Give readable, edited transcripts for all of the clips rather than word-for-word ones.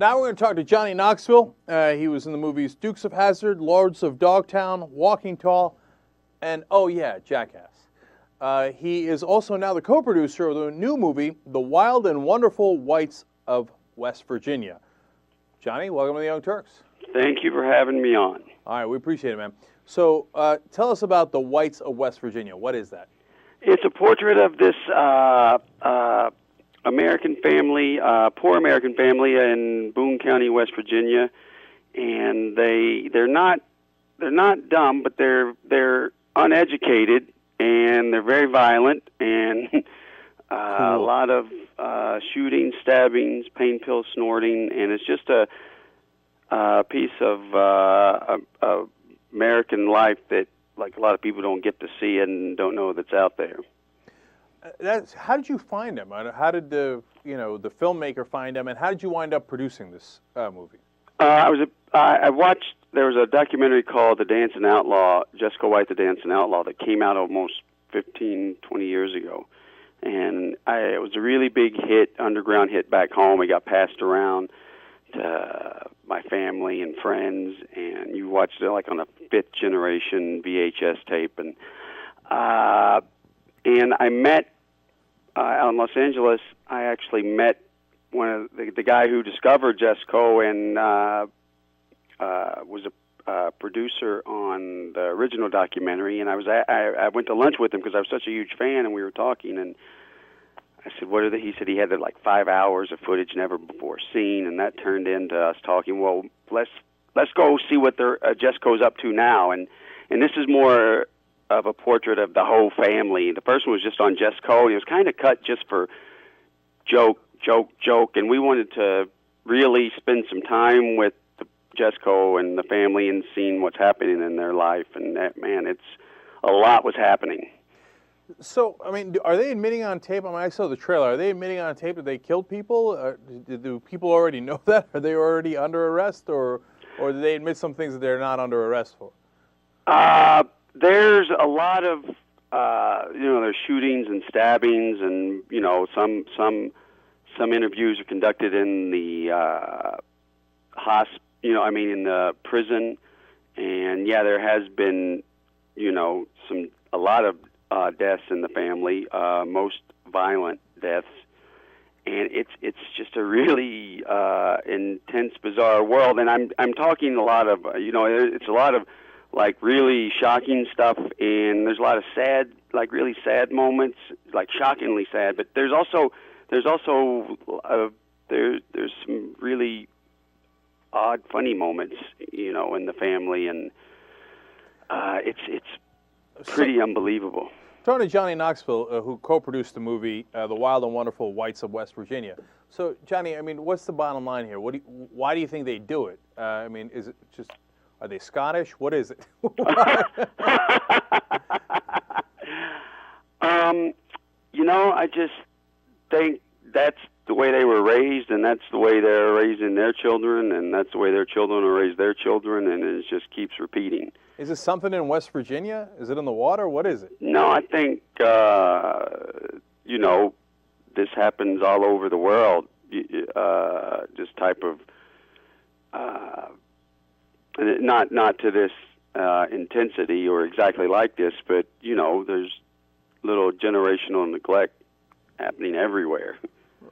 Now we're going to talk to Johnny Knoxville. He was in the movies Dukes of Hazzard, Lords of Dogtown, Walking Tall, and, oh yeah, Jackass. He is also now the co-producer of the new movie, The Wild and Wonderful Whites of West Virginia. Johnny, welcome to the Young Turks. Thank you for having me on. All right, we appreciate it, man. So tell us about The Whites of West Virginia. What is that? It's a portrait of this American family, poor American family in Boone County, West Virginia, and they're not dumb, but they're uneducated, and they're very violent, and a lot of shootings, stabbings, pain pill snorting, and it's just a piece of American life that, like, a lot of people don't get to see and don't know that's out there. How did you find them? How did the filmmaker find them, and how did you wind up producing this movie? I watched. There was a documentary called The Dancing Outlaw, Jesco White, The Dancing Outlaw, that came out almost 15, 20 years ago, and it was a really big hit, underground hit back home. It got passed around to my family and friends, and you watched it like on a fifth generation VHS tape, and I met out in Los Angeles. I actually met one of the guy who discovered Jesco and was a producer on the original documentary. And I went to lunch with him because I was such a huge fan, and we were talking. And I said, "What are they?" He said he had like 5 hours of footage never before seen, and that turned into us talking. Well, let's go see what Jesco's up to now. And this is more of a portrait of the whole family. The first one was just on Jesco. It was kind of cut just for joke, and we wanted to really spend some time with Jesco and the family and seeing what's happening in their life. And that, man, it's a lot was happening. So, I mean, are they admitting on tape? I mean, I saw the trailer. Are they admitting on tape that they killed people? Do people already know that? Are they already under arrest, or do they admit some things that they're not under arrest for? There's a lot of, there's shootings and stabbings, and some interviews are conducted in the in the prison, and yeah, there has been, a lot of deaths in the family, most violent deaths, and it's just a really intense, bizarre world. And I'm talking a lot of, it's a lot of like really shocking stuff, and there's a lot of sad, like really sad moments, like shockingly sad. But there's also there's some really odd, funny moments, in the family, and it's pretty unbelievable. Talking to Johnny Knoxville, who co-produced the movie The Wild and Wonderful Whites of West Virginia. So, Johnny, I mean, what's the bottom line here? Why do you think they do it? I mean, is it just, are they Scottish? What is it? I just think that's the way they were raised, and that's the way they're raising their children, and that's the way their children will raise their children, and it just keeps repeating. Is it something in West Virginia? Is it in the water? What is it? No, I think, this happens all over the world, this type of, not to this intensity or exactly like this, but, there's little generational neglect happening everywhere.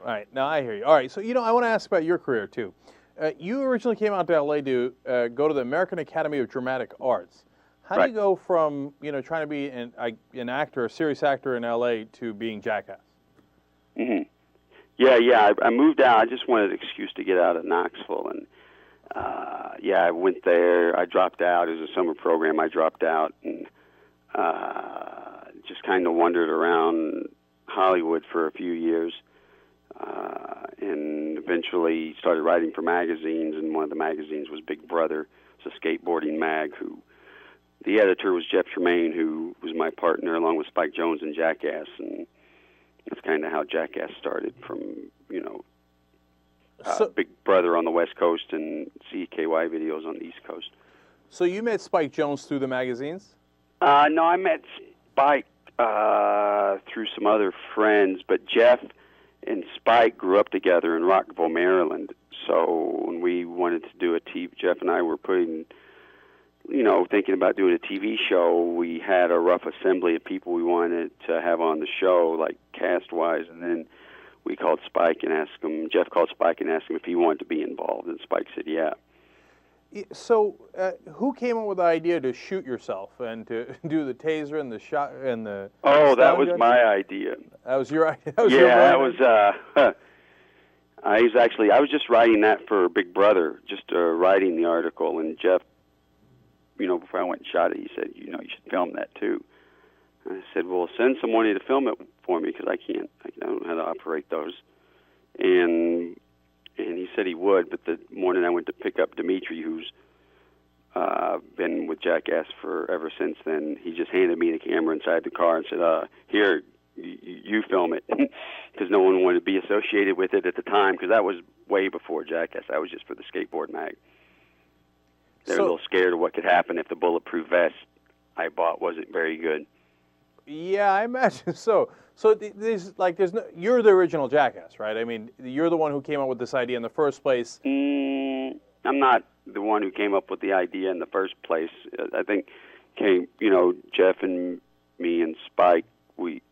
Right. Now, I hear you. All right. So, I want to ask about your career, too. You originally came out to L.A. to go to the American Academy of Dramatic Arts. How do you go from, trying to be an actor, a serious actor in L.A. to being Jackass? Mm-hmm. Yeah. I moved out. I just wanted an excuse to get out of Knoxville. And, I went there. I dropped out. It was a summer program. I dropped out and just kind of wandered around Hollywood for a few years. And eventually started writing for magazines, and one of the magazines was Big Brother. It's a skateboarding mag. The editor was Jeff Tremaine, who was my partner along with Spike Jonze in Jackass, and that's kind of how Jackass started, from Big Brother on the West Coast and CKY videos on the East Coast. So you met Spike Jonze through the magazines? No, I met Spike through some other friends, but Jeff and Spike grew up together in Rockville, Maryland. So when we wanted to do a TV, Jeff and I were thinking about doing a TV show. We had a rough assembly of people we wanted to have on the show, like cast-wise, and then we called Spike and asked him. Jeff called Spike and asked him if he wanted to be involved, and Spike said, "Yeah." So, who came up with the idea to shoot yourself and to do the taser and the shot and the? Oh, that was my idea. That was your idea. I was just writing that for Big Brother, just writing the article, and Jeff, before I went and shot it, he said, you should film that too. And I said, well, send somebody to film it for me because I don't know how to operate those. And he said he would, but the morning I went to pick up Dimitri, who's been with Jackass ever since then, he just handed me the camera inside the car and said, here, you film it, because no one wanted to be associated with it at the time, because that was way before Jackass. That was just for the skateboard mag. They were a little scared of what could happen if the bulletproof vest I bought wasn't very good. Yeah, I imagine so. So you're the original Jackass, right? I mean, you're the one who came up with this idea in the first place. I'm not the one who came up with the idea in the first place. I think Jeff and me and Spike, we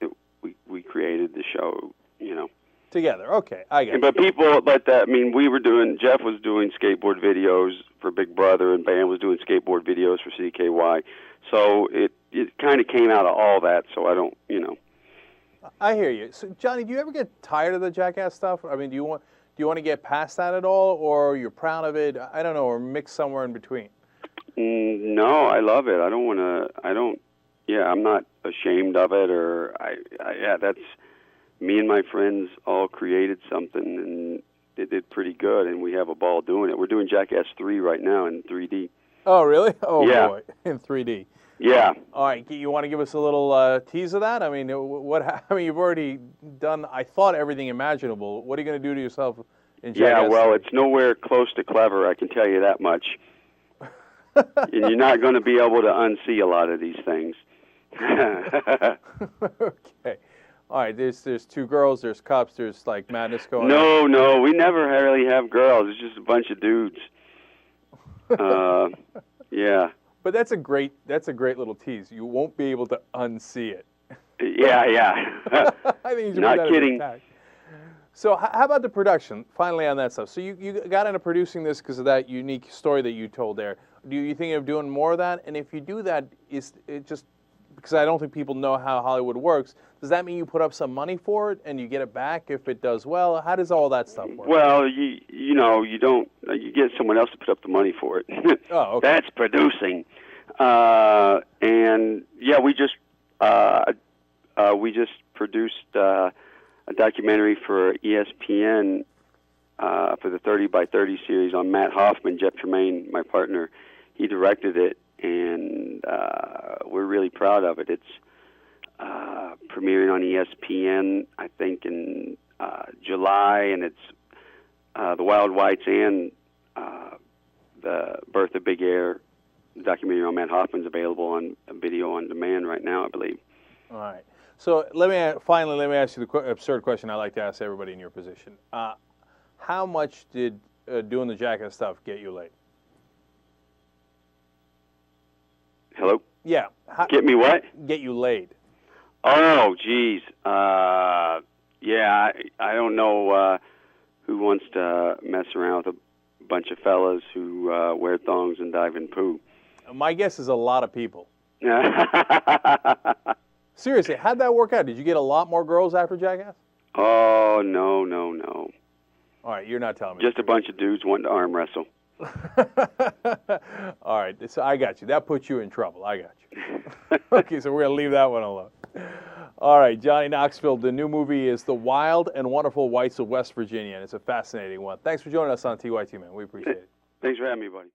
created the show, Together. Okay, I get it. But Jeff was doing skateboard videos for Big Brother, and Bam was doing skateboard videos for CKY. So it kind of came out of all that, so I don't, I hear you. So, Johnny, do you ever get tired of the Jackass stuff? I mean, do you want to get past that at all, or you're proud of it? I don't know, or mix somewhere in between? No, I love it. I'm not ashamed of it, that's me and my friends all created something, and it did pretty good, and we have a ball doing it. We're doing Jackass 3 right now in 3D. Oh, really? Oh, yeah. Boy, in 3D. Yeah. All right, you want to give us a little tease of that? I mean, you've already done, I thought, everything imaginable. What are you going to do to yourself in Jackass? Yeah, well, it's nowhere close to clever, I can tell you that much. And you're not going to be able to unsee a lot of these things. Okay. All right, there's two girls, there's cops, there's like madness going on. No, we never really have girls. It's just a bunch of dudes. Yeah. But that's a great little tease. You won't be able to unsee it. Yeah. I think you not kidding. So how about the production? Finally on that stuff. So you got into producing this because of that unique story that you told there. Do you think of doing more of that? And if you do that, is it just because I don't think people know how Hollywood works, does that mean you put up some money for it and you get it back if it does well? How does all that stuff work? Well, you get someone else to put up the money for it. Oh, okay. That's producing. And yeah, we just produced a documentary for ESPN for the 30 by 30 series on Matt Hoffman. Jeff Tremaine, my partner, he directed it, and we're really proud of it. It's premiering on ESPN, I think, in July, and it's the Wild Whites and the Birth of Big Air documentary on Matt Hoffman's available on video on demand right now, I believe. All right. So let me ask you the absurd question I like to ask everybody in your position. How much did doing the Jackass stuff get you laid? Hello? Yeah. Get me what? Get you laid. Oh, geez. Yeah, I don't know who wants to mess around with a bunch of fellas who wear thongs and dive in poo. My guess is a lot of people. Seriously, how'd that work out? Did you get a lot more girls after Jackass? Oh, no. All right, you're not telling me. Just a bunch of dudes wanting to arm wrestle. All right, so I got you. That puts you in trouble. I got you. Okay, so we're going to leave that one alone. All right, Johnny Knoxville, the new movie is The Wild and Wonderful Whites of West Virginia, and it's a fascinating one. Thanks for joining us on TYT, man. We appreciate it. Thanks for having me, buddy.